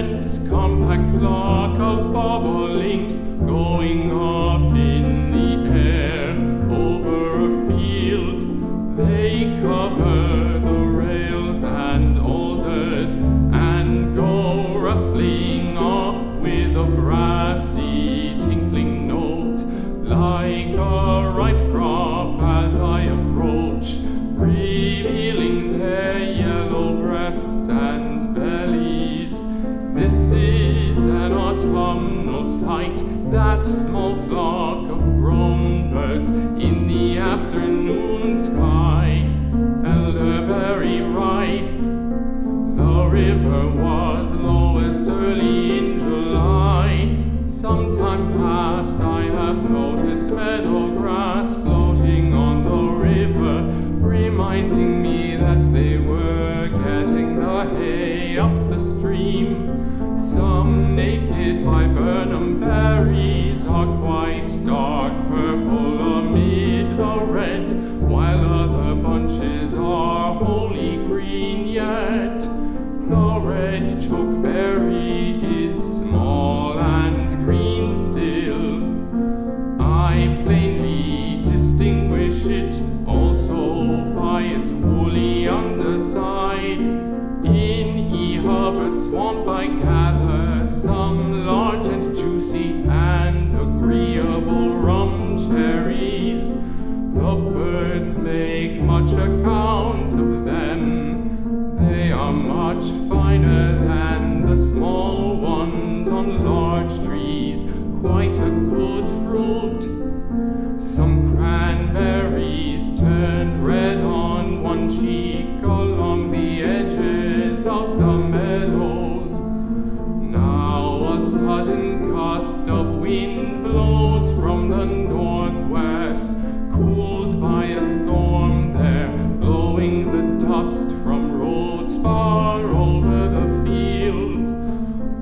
dense, compact flock of bobolinks going off in the air over a field. They cover the rails and alders and go rustling off with a brassy tinkling note, like a ripe crop as I approach, revealing their yellow breasts and bellies. This is an autumnal sight, that small flock of grown birds in the afternoon sky, elderberry ripe. The river was lowest early in July. Some time past I have noticed meadow grass floating on the river, reminding me that they were getting the hay up the stream. Some naked viburnum berries are quite dark purple amid the red, while other bunches are wholly green yet. The red chokeberry is small and green still. I plainly distinguish it also by its woolly underside. In E. Hubbart's swamp I gather some large and juicy and agreeable rum cherries. The birds make much account of them. They are much finer than the small ones on large trees, quite a good fruit. Some cranberries turned red on one cheek along the edges of the meadows. Now a sudden gust of wind blows from the northwest, cooled by a storm there, blowing the dust from roads far over the fields.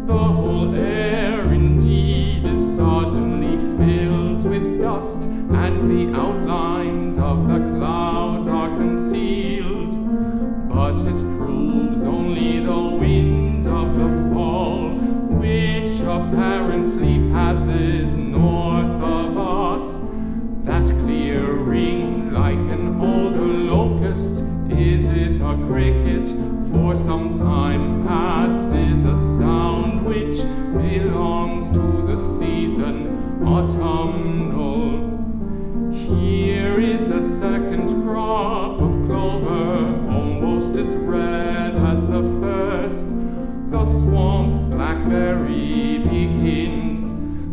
The whole air indeed is suddenly filled with dust, and the outlines of the clouds are concealed. But it proves only the wind of the fall, which apparently passes north of us. That clear ring like an older locust, is it a cricket? For some time past is a sound which belongs to the season autumnal. Here is a second crop of clover, almost as red as the first. The swamp blackberry begins.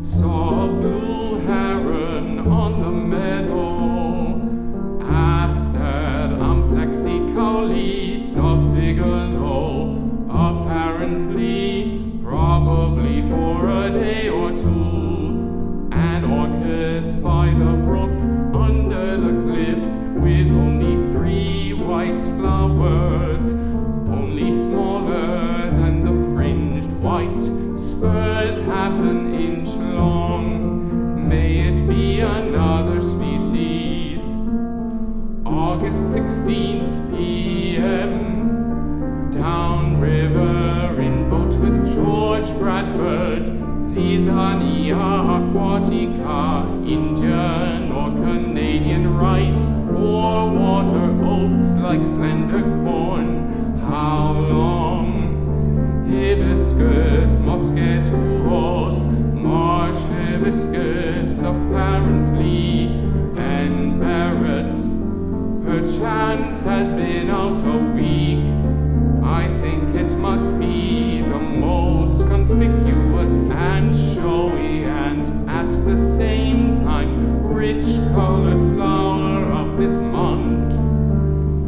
Saw blue heron on the meadow. Astead amplexicaulis of Bigelow, apparently, probably for a day or two. An orchis by the brook under the cliffs, with only 3 white flowers, only smaller than the fringed white spurs, half an inch long. May it be another species. August 16th p.m. Downriver in boat with George Bradford. Zizania aquatica, Indian or Canadian rice, or water oats like slender corn. How long? Hibiscus mosquetuos, marsh hibiscus apparently, and Barrett's perchance has been out a week. I think it must be the most conspicuous and showy and at the same time rich-colored flower of this month.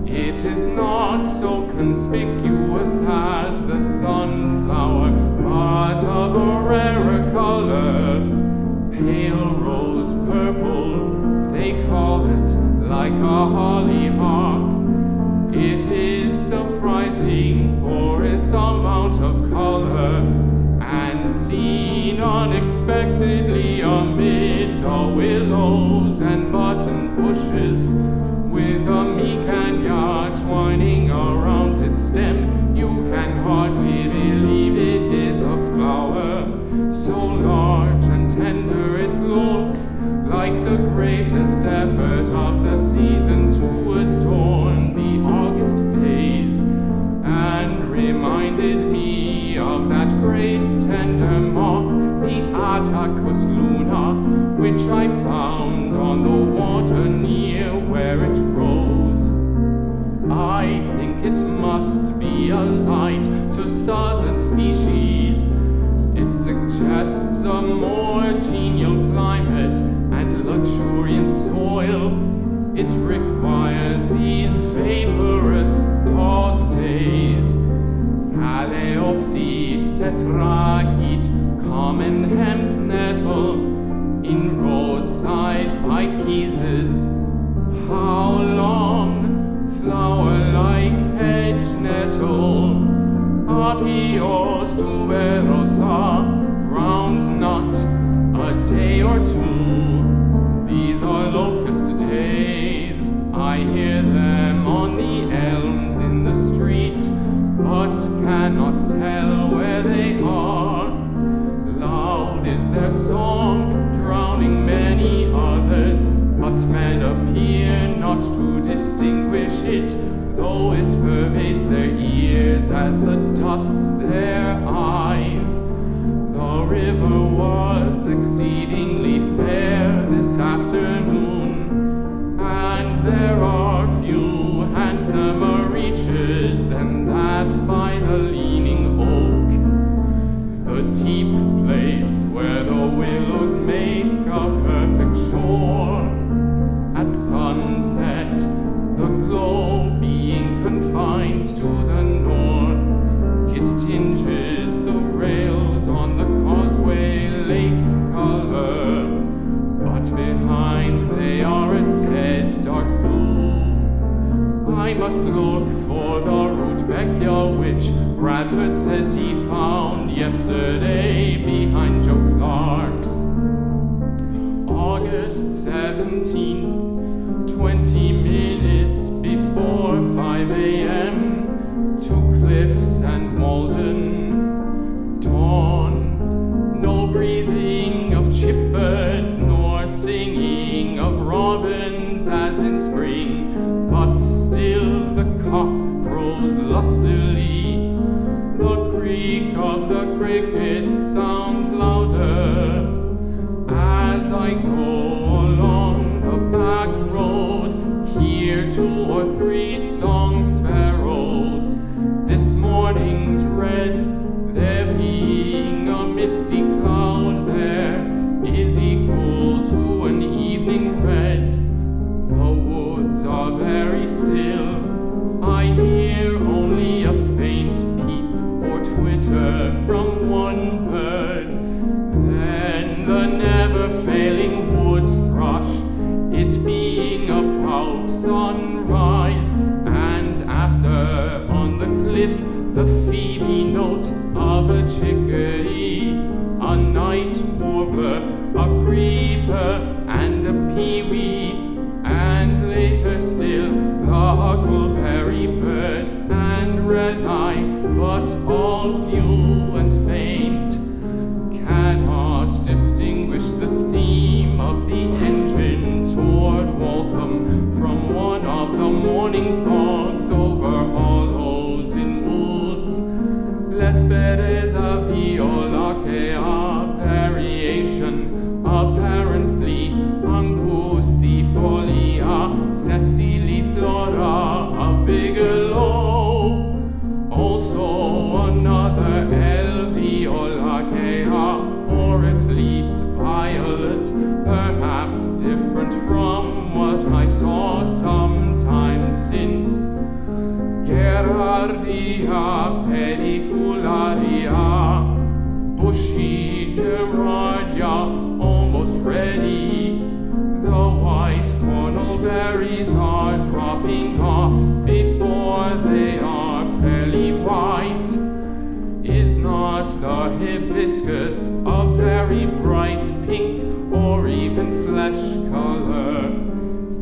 It is not so conspicuous as the sunflower, but of a rarer color, pale rose purple, they call it, like a hollyhock. It is surprising for its amount of color, and seen unexpectedly amid the willows and button bushes, with a micania twining around its stem. You can hardly believe it is a reminded me of that great tender moth, the Attacus luna, which I found on the water near where it grows. I think it must be a light to southern species. It suggests a more genial climate and luxuriant soil. It requires these vaporous dog days. Paleopsis tetrahete, common hemp nettle, in roadside pikeses. How long, flower-like hedge nettle, Apios tuberosa, ground nut, a day or two. These are locust days. I hear them on the elms in the street, but cannot tell where they are. Loud is their song, drowning many others, but men appear not to distinguish it, though it pervades their ears as the dust their eyes. The river was exceedingly fair this afternoon, and there are few handsomer reaches than that by the leaning oak, the deep place where the willows make a perfect shore. At sunset, the glow being confined to the north, it tinges the rails on the causeway lake color, but behind they are a dead dark blue. I must look for the rudbeckia which Bradford says he found yesterday behind Joe Clark's. August 17th, 20 minutes before 5 a.m., to Cliffs and Walden. Dawn, no breathing of chipbirds, nor singing of robins as in spring, but still the cock crows lustily. The creak of the crickets sounds louder as I go along the back road. Hear 2 or 3 song sparrows. This morning's red, there being a misty cloud there, is equal to an evening red. The woods are very still. I hear only a faint peep or twitter from one bird. Then the never-failing wood thrush, it being about sunrise, and after on the cliff the phoebe note of a chickadee, a night warbler, a creeper, and a peewee, and later still the huckleberry bird and red-eye, but all few and faint, cannot distinguish the steam of the engine toward Waltham from one of the morning fogs over hollows in woods. L'Espereza violacea variation, apparently angustifolia, Cecily flora of Bigelow. Also another L. violacea, or at least violet, perhaps different from what I saw some time since. Gerardia pedicularia, bushy gerardia, almost ready. The white cornel berries are dropping off before they are fairly white. Is not the hibiscus a very bright pink or even flesh color?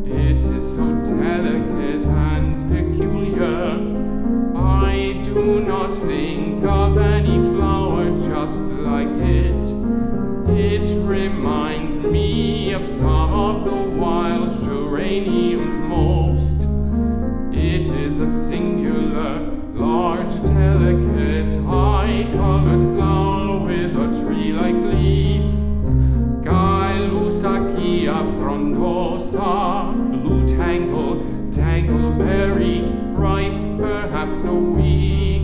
It is so delicate and peculiar. I do not think of any flower just like it. It reminds me of some of the wild geraniums most. It is a singular, large delicate, high-colored flower with a tree-like leaf. Gailusachia frondosa, blue tangleberry, ripe perhaps a week.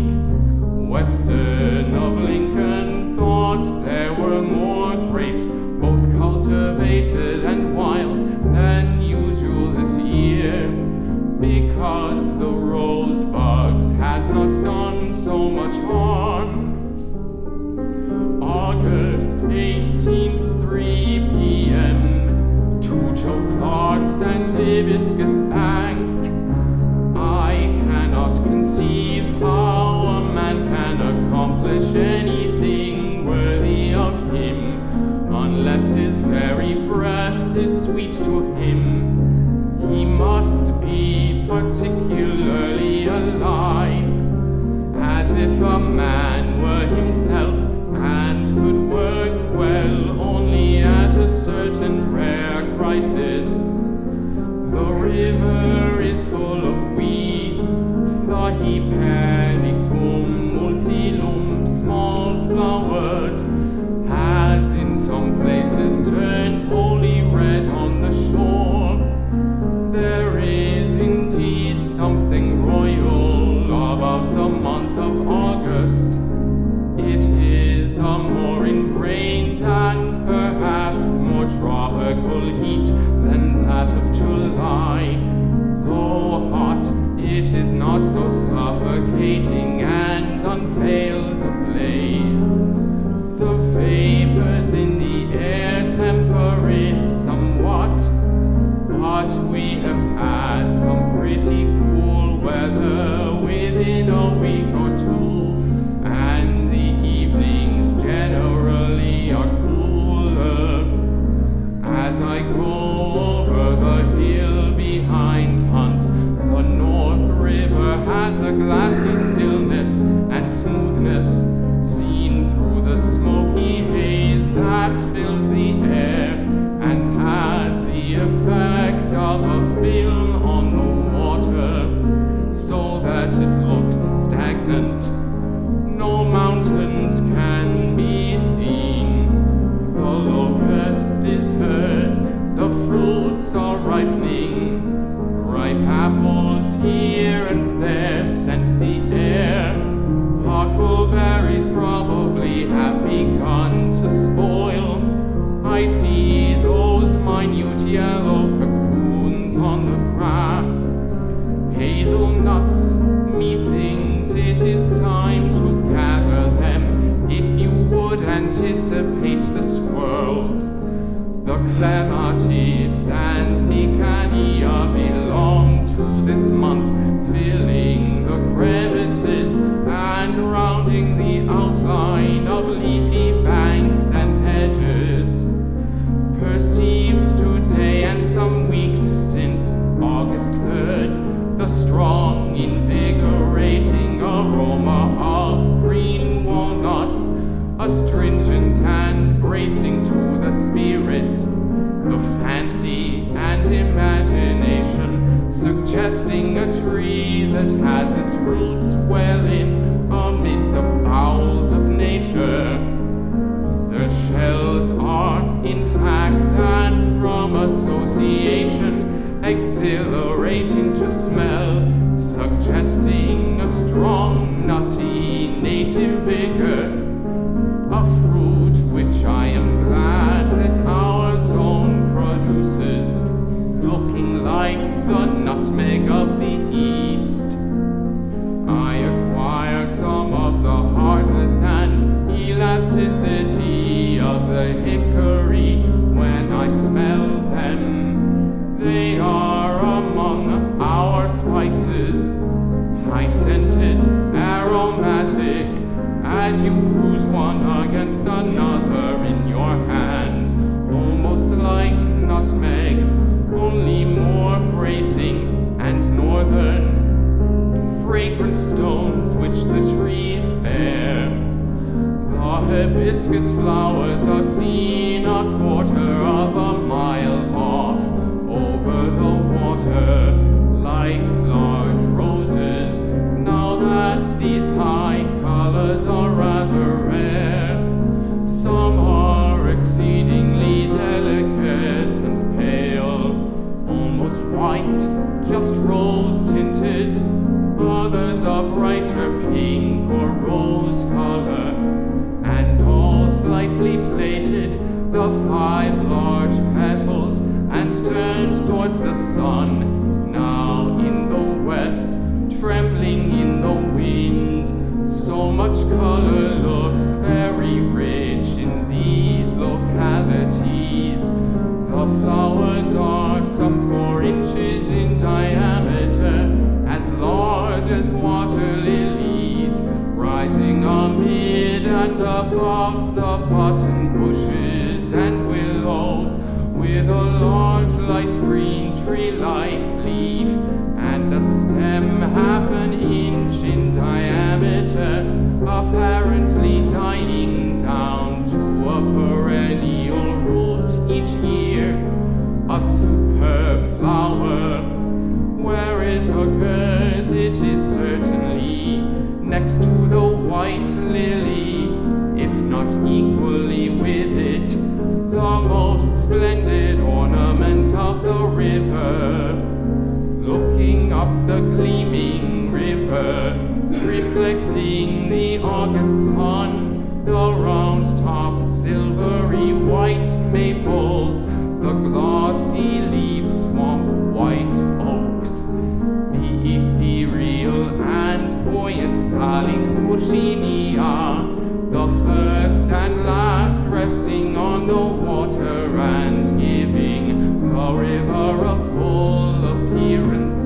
Western of Lincoln thought there were more grapes, both cultivated and wild, than usual this year, because the rosebugs had not done so much harm. August 18th, 3 p.m., to Joe Clark's and Hibiscus Bank. I cannot conceive how a man can accomplish anything worthy of him, unless his very breath is sweet to him. He must be particularly alive, as if a man were himself and could work well only at a certain rare crisis. The river is full of weeds, the Hypericum multilum, small flowered, has in some places turned wholly red on the shore. There is indeed something royal about the month of August. It is a more ingrained and perhaps more tropical heat than that of July. Though hot, it is not so suffocating and unveiled ablaze. The vapors in the air temper it somewhat, but we have had some pretty cool weather within a week or two, and the evenings generally are cooler. As I go over the hill behind Hunts, the North River has a glassy stillness and smoothness, seen through the smoky haze that fills the air and has the effect of a film on the water, so that it looks stagnant. No mountains can be seen. The locust is heard, the fruits are ripening. Ripe apples here and there scent the air. Huckleberries probably have begun to spoil. I see those minute yellow cocoons on the grass. Hazelnuts, methinks it is time to gather them, if you would anticipate the squirrels. The clematis and micania belong to this month, filling the crevices and rounding the outline of leafy banks and hedges. Perceived today and some weeks since August 3rd, the strong, invigorating aroma of green walnuts, astringent and bracing to the spirits, the fancy and imagination, suggesting a tree that has its roots well in amid the bowels of nature. The shells are, in fact, and from association, exhilarating to smell, suggesting a strong, nutty, native vigor, a fruit which I am glad that our zone produces, looking like the nutmeg of the East. I acquire some of the hardness and elasticity of the hickory when I smell them. They are among our spices, high-scented, aromatic, as you cruise one against another in your hand, almost like nutmegs, only more bracing and northern, fragrant stones which the trees bear. The hibiscus flowers are seen a quarter of a mile off over the water, like large roses, now that these high the 5 large petals and turned towards the sun, now in the west, trembling in the wind. So much color looks very rich in these localities. The flowers are some 4 inches in diameter, as large as water lilies, rising amid and above the button bushes and willows, with a large light green tree-like leaf and a stem half an inch in diameter, apparently dying down to a perennial root each year. A superb flower. Where it occurs, it is certainly next to the white lily, if not equally with it, the most splendid ornament of the river. Looking up the gleaming river, reflecting the August sun, the round-topped silvery white maples, the glossy-leaved swamp white oaks, the ethereal and buoyant salix purcinia, the first and last resting on the water and giving the river a full appearance,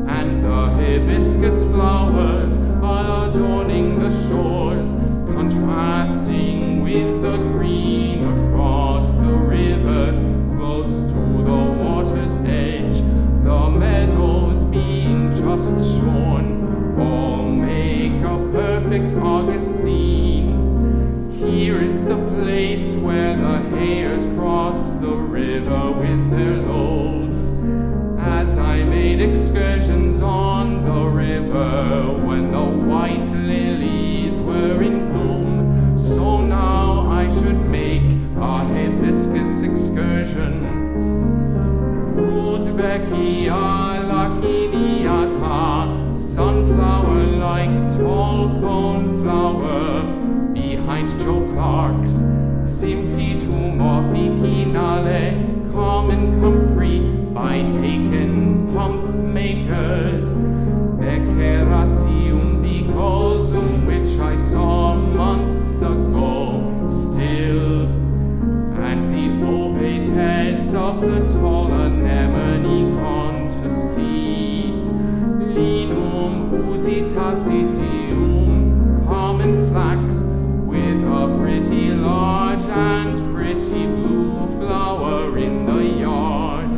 and the hibiscus flowers adorning the shores, contrasting with the green across the river, close to the water's edge, the meadows being just shorn, all make a perfect August scene. Here is the place where the hares cross the river with their loads. As I made excursions on the river when the white lilies were in bloom, so now I should make a hibiscus excursion. Rudbeckia laciniata, sunflower-like tall cone flower, behind Joe Clark's Symphytum officinale, common comfrey by taken pump makers, Becerastium bicosum, which I saw months ago still, and the ovate heads of the tall anemone gone to seed, Linum usitasticium, common flax, with a pretty large and pretty blue flower in the yard.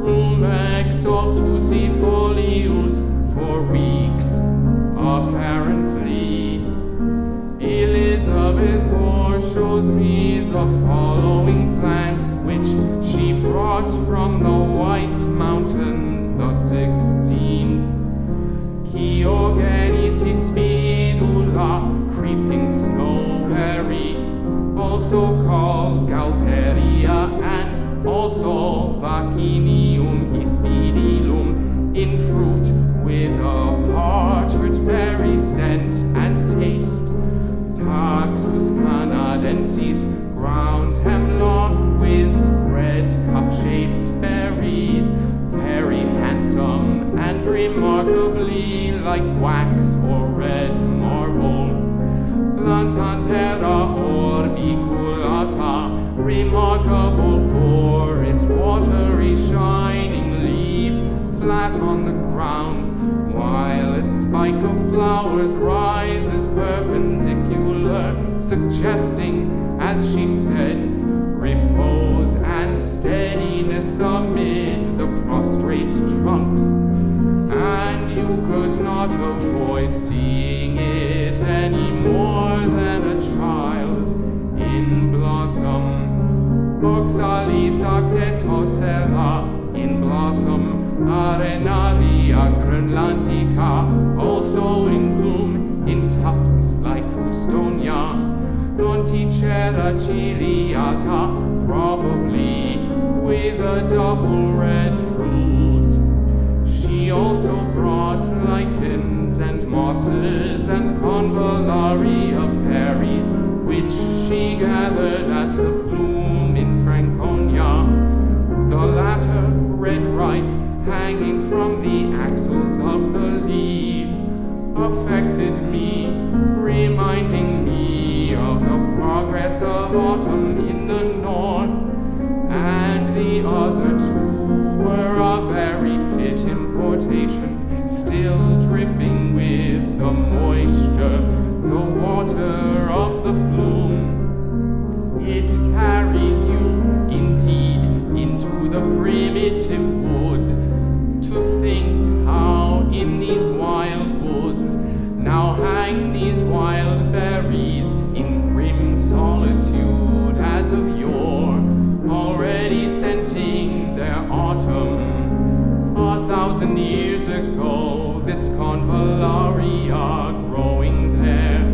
Rumex obtusifolius, for weeks, apparently. Elizabeth Orr shows me the following plants which she brought from the White Mountains the 16th. Chiogenes hispidula, creeping snowberry, also called Galteria, and also Vaccinium hispidilum, in fruit with a partridge berry scent and taste. Taxus canadensis, ground hemlock with red cup-shaped berries, very handsome and remarkably like wax or red marble. Plantantera orbiculata, remarkable for its watery shining leaves, flat on the ground, while its spike of flowers rises perpendicular, suggesting, as she said, repose and steadiness amid the prostrate trunks. And you could not avoid seeing it any more than a child in blossom. Oxalis acetosella, in blossom. Arenaria grönlandica, also in bloom, in tufts like houstonia. Nonticera ciliata, probably with a double red fruit. She also brought lichens and mosses and convallaria berries, which she gathered at the flume of autumn in the north, and the other two were a very fit importation, still dripping with the moisture, the water of the flume. It carries you, indeed, into the primitive wood, to think how in these wild woods now hang these wild berries in grim solitude as of yore, already scenting their autumn. 1,000 years ago, this convallaria growing there,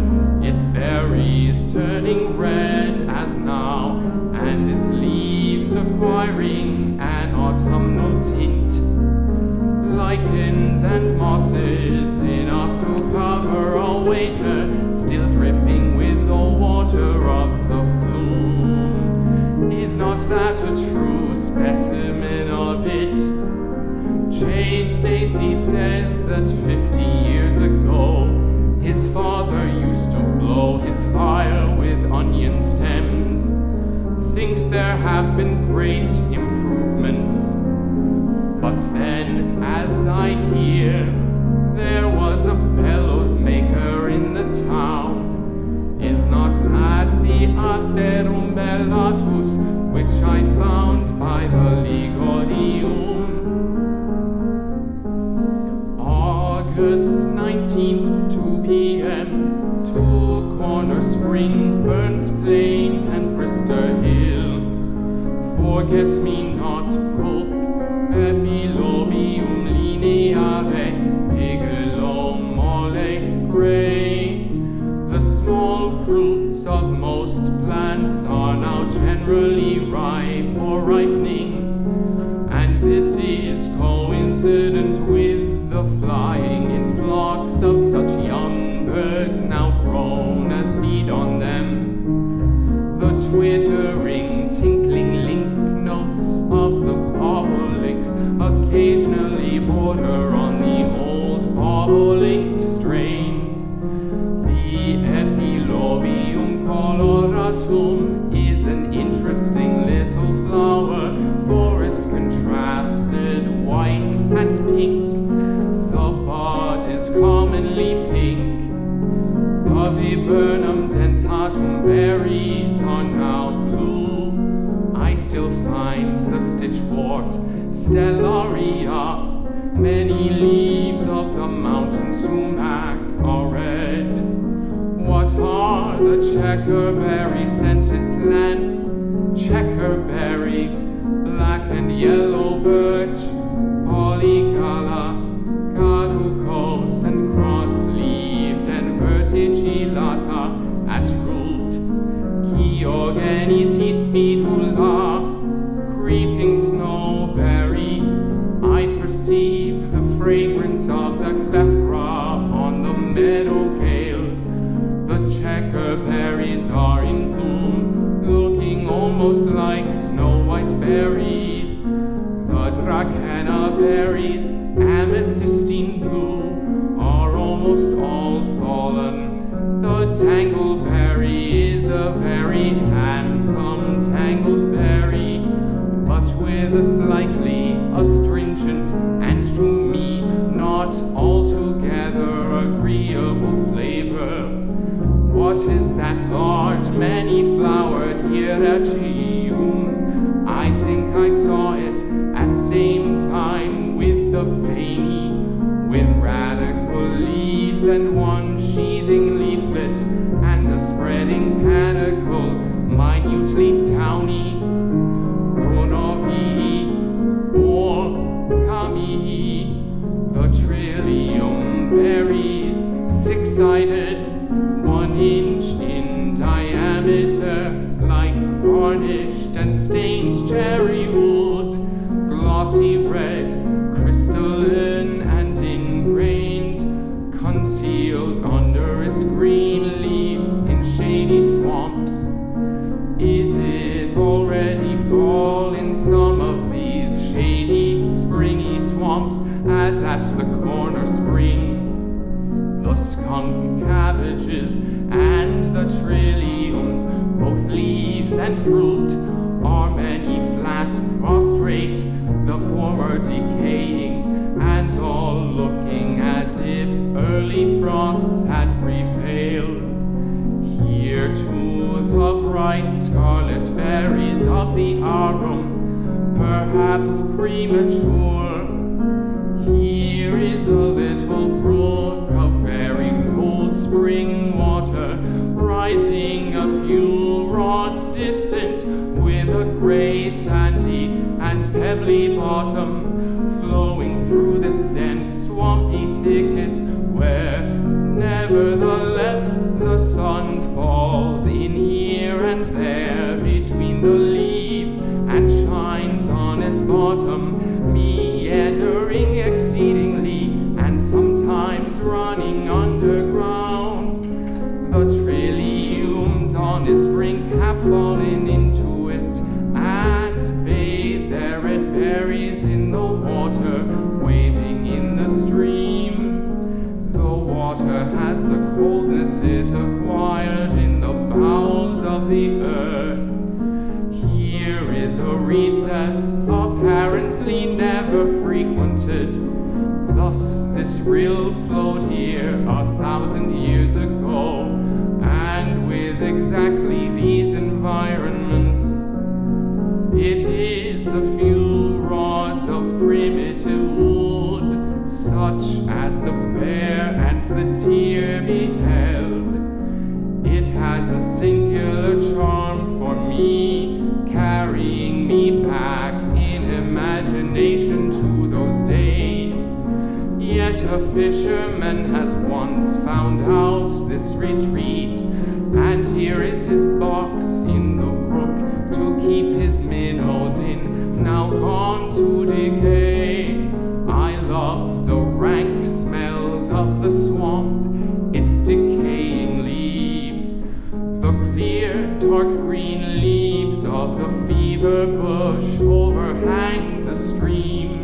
its berries turning red as now, and its leaves acquiring an autumnal tint. Lichens and mosses enough to cover a waiter, still dripping with the water of the flume. Is not that a true specimen of it? J. Stacy says that 50 years ago, his father used to blow his fire with onion stems. Thinks there have been great improvements. But then, as I hear, there was a bellows maker in the town. Is not that the asterum bellatus, which I found by the Ligodium? August 19th, 2 p.m., to Corner Spring, Burnt Plain, and Brister Hill. Forget-me-not brook, Epilobium lineare, Bigelow mole grey. The small fruits of most plants are now generally ripe or ripening, and this is coincident with the flying in flocks of such young birds now grown as feed on them. The twittering, tinkling link notes of the bobolinks occasionally border on the old bobolink strain. The Epilobium coloratum is an interesting little flower for its contrasted white and pink. The bud is commonly pink. The viburnum dentatum berries are now blue. I still find the stitchwort stellaria. Many leaves of the mountain sumac are red. What are the checkerberry scented plants? Checkerberry, black and yellow birch, polygala, caducous and cross-leaved and vertigillata at root, Chiogenes hispidula, creeping snowberry. I perceive the fragrance of the clethra on the meadow gales. The checkerberries are in bloom, looking almost like snow-white berries. The dracena berries, amethystine blue, are almost all fallen. The dangleberry is a very handsome tangled berry, but with a slightly astringent and to me not altogether agreeable flavor. What is that large many-flowered hieracium? I think I saw it at same time with the veiny, with radical leaves and one sheathing leaflet and a spreading panicle, minutely downy. Gonovii or Camii, the trillium berries, six-sided, 1 inch in diameter, like varnished and stained cherry wood, glossy red, crystalline and ingrained, concealed under its green leaves in shady swamps. Is it already fall in some of these shady, springy swamps, as at the corner spring? The skunk cabbages and the trilliums both leave premature. Here is a little brook of very cold spring water, rising a few rods distant, with a gray, sandy, and pebbly bottom, flowing through this dense, swampy thicket, where nevertheless the sun falls in here and there between the leaves, and shines on its bottom, meandering exceedingly, and sometimes running underground. The trilliums on its brink have fallen into it, and bathe their red berries in the water, waving in the stream. The water has the coldness it acquired in the bowels of the earth. Here is a recess apparently never frequented. Thus this rill flowed here 1,000 years ago, and with exactly these environments. It is a few rods of primitive wood, such as the bear and the deer beheld. It has a singular charm for me, carrying me back in imagination to those days. Yet a fisherman has once found out this retreat, and here is his box in the brook to keep his minnows in, now gone to decay. I love the rank smells of the swamp, its decaying leaves, the clear dark green leaves of the fever bush overhang the stream.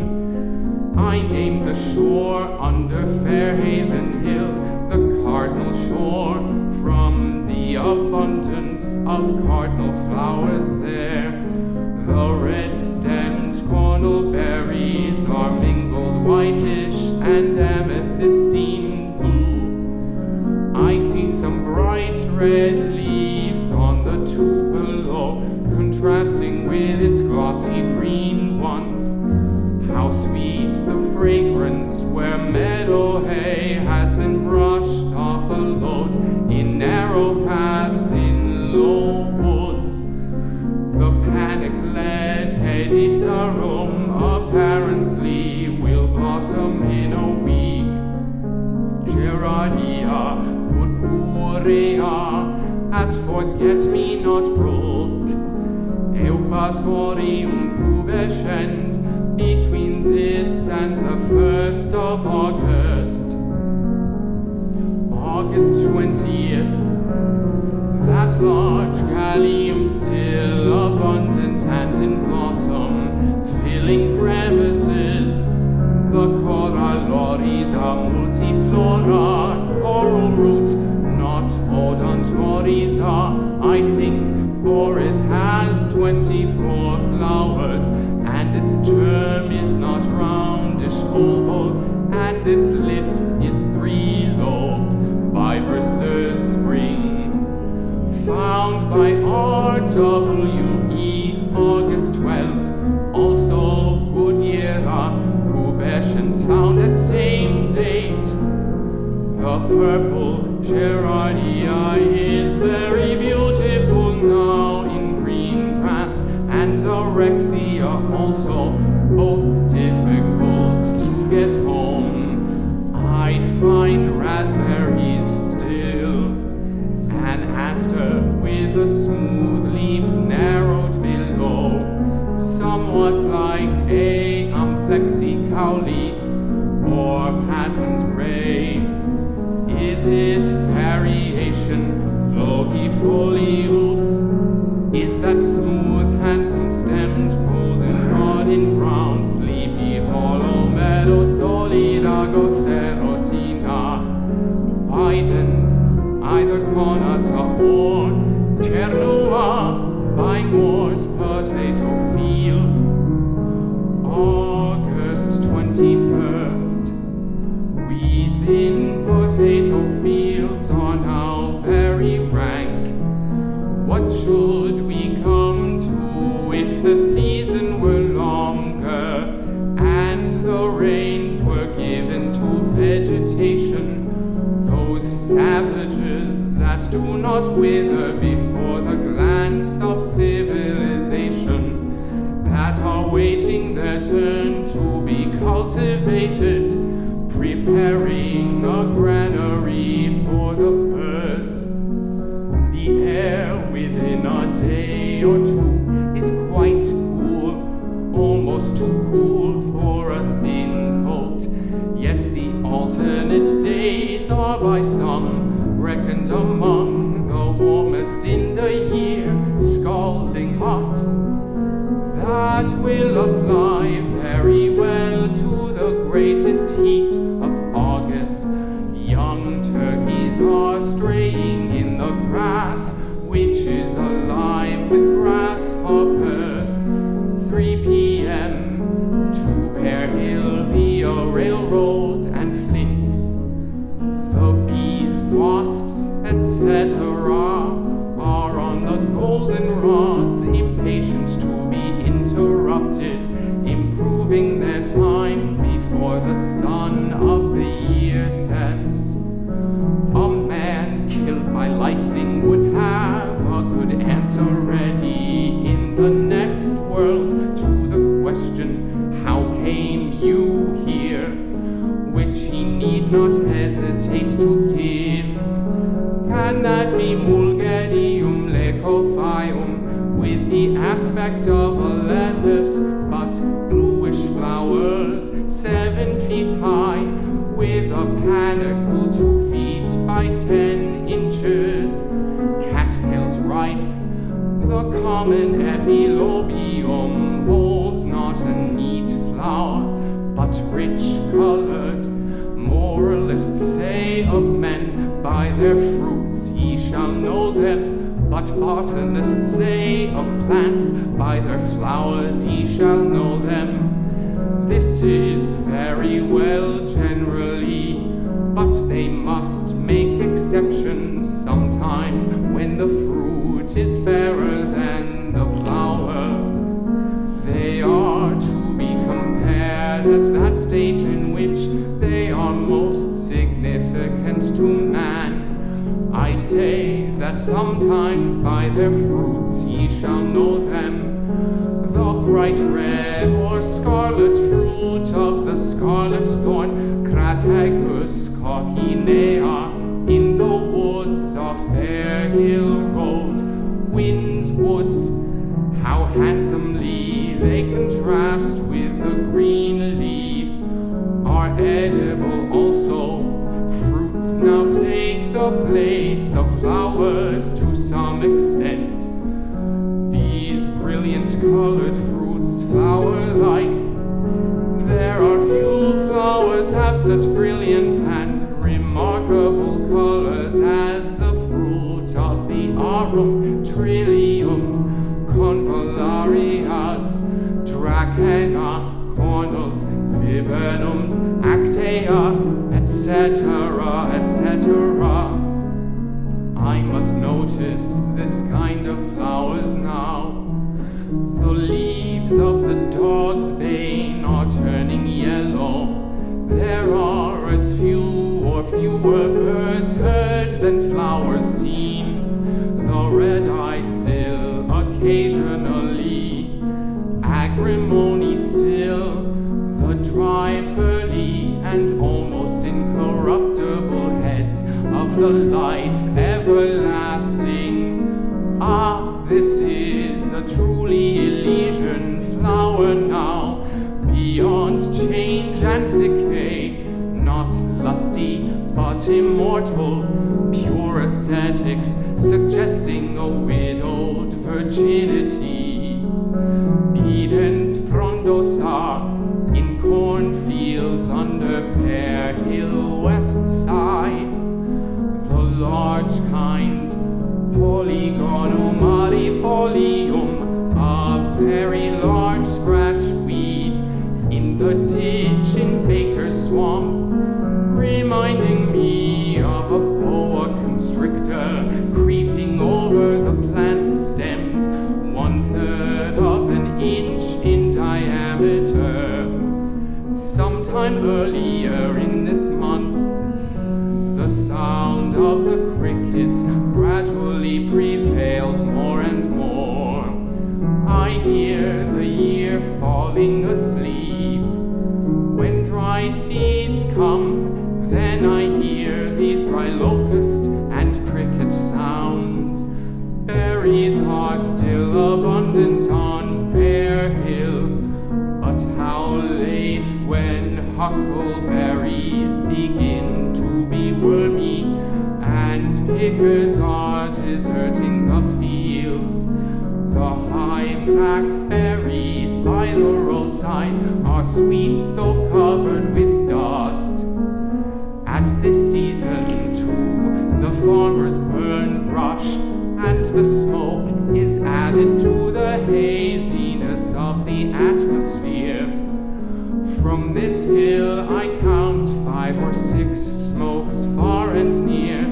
I name the shore under Fairhaven Hill the cardinal shore, from the abundance of cardinal flowers there. The red-stemmed cornel berries are mingled whitish and amethystine blue. I see some bright red leaves on the tupelo, contrasting with its glossy green ones. How sweet the fragrance where meadow hay has been brushed off a load in narrow paths in low woods. The panic-led hedysarum apparently will blossom in a week. Gerardia purpurea at forget-me-not brook, Eupatorium pubescens between this and the 1st of August. August 20th, that large callium still abundant and in blossom, filling crevices. The corallorisa multiflora, coral root, not odontorisa, I think, for it has 24 flowers, and its germ is not roundish oval, and its lip is 3-lobed by Brister's spring. Found by R.W.E. August 12th, also Goodyeara, pubescens found at same date. The purple Gerardia is very beautiful now in green grass, and the Rexia also, both difficult to get home. I find raspberries still, an aster with a smooth leaf narrowed below, somewhat like A. amplexicaulis or Patton's gray. Is it variation flogifolius? Is that smooth, handsome-stemmed, golden rod in brown, sleepy, hollow meadow, solida goserotina? Bidens, either conata or Chernua, by Moore's potato field. August 21st. Weeds in potato fields are now very rank. What should we come to if the season were longer? that do not wither before the glance of civilization, that are waiting their turn to be cultivated, preparing a granary for the birds. The air within a day or two is quite cool, almost too cool for a thin coat, yet the alternate days are by some reckoned among the warmest in the year, scalding hot. That will apply very well to the greatest heat of August. Young turkeys are straying in the grass, which is alive with grasshoppers. 3 p.m. to Bear Hill via railroad and flints. The bees, wasps, etc. are on the golden rods, impatient to be interrupted, improving their time before the sun of the year sets. A man killed by lightning would have a good answer ready in the next world to the question, how came you here? Which he need not hesitate to give. Can that be mulgedium lecophyum, with the aspect of a lettuce, but bluish flowers 7 feet high, with a panicle 2 feet by 10 inches, cattails ripe? The common epilobium holds not a neat flower, but rich colored. Moralists say of men, by their fruits ye shall know them, but botanists say of plants, by their flowers ye shall know them. This is very well generally, but they must make exceptions sometimes when the fruit is fairer than the flower. They are to be compared at that stage in which they are most significant to man. I say that sometimes by their fruits ye shall know them. The bright red or scarlet fruit of the scarlet thorn, Crataegus coccinea, in the woods of Bear Hill Road, Wynn's Woods. How handsomely they contrast with the green leaves, are edible also. Fruits now take the place of flowers to some extent. These brilliant colored fruits flower like. There are few flowers have such brilliant and remarkable colors as the fruit of the arum, trillium, convolarias, dracena, cornels, viburnums, actea, etc., etc. I must notice this kind of flowers now. The leaves of the dog's bane are turning yellow. There are as few or fewer birds heard than flowers seen. The red-eye still occasionally, agrimony still, the dry, pearly, and almost incorruptible heads of the life everlasting. Ah, this is a truly Elysian flower now, beyond change and decay, not lusty but immortal, pure aesthetics suggesting a widowed virginity. Eden's frondosa in cornfields under Bear Hill west side, the large kind, Polygonum arifolium, a very large scratch weed in the ditch in Baker's Swamp, reminding me of a boa constrictor creeping over the plant's stems, 1/3 of an inch in diameter. Sometime earlier in this month, the sound of the crickets deserting the fields. The high blackberries by the roadside are sweet though covered with dust. At this season, too, the farmers burn brush, and the smoke is added to the haziness of the atmosphere. From this hill I count 5 or 6 smokes far and near,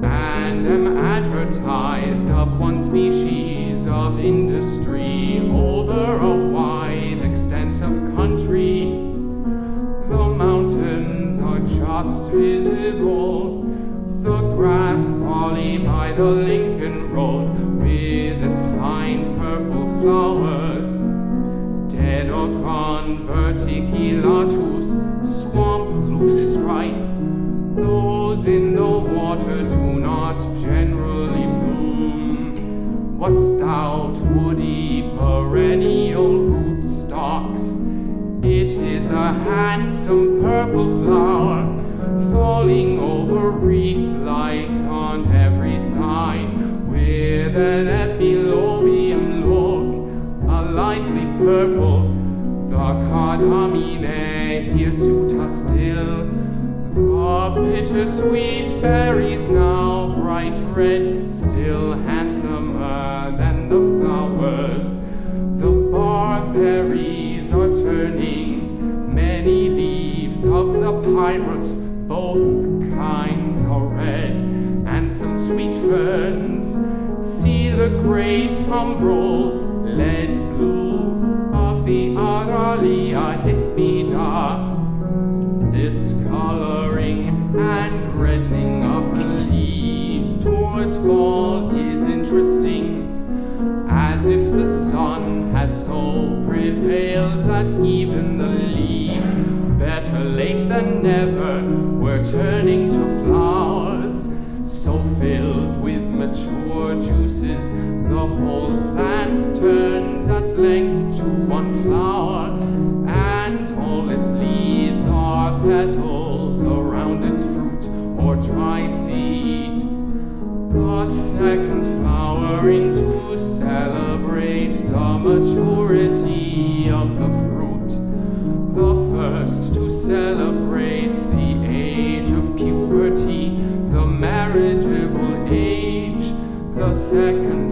and am advertised of one species of industry over a wide extent of country. The mountains are just visible, the grass poly by the Lincoln Road with its fine purple flowers, dead or converticulatus, swamp loose strife, those in the water do not generally bloom. What stout, woody, perennial root stalks! It is a handsome purple flower, falling over wreath-like on every side, with an epilobium look, a lively purple, the cardamine hirsuta still. The bittersweet berries now bright red, still handsomer than the flowers. The barberries are turning, many leaves of the pyrus, both kinds are red, and some sweet ferns. See the great umbrals, lead blue, of the Aralia hispida. This coloring and reddening of the leaves toward fall is interesting, as if the sun had so prevailed that even the leaves, better late than never, were turning to flowers. So filled with mature juices, the whole plant turns at length to one flower, and all its leaves are petals around its fruit or dry seed. A second flowering to celebrate the maturity of the fruit. The first to celebrate the age of puberty, the marriageable age. The second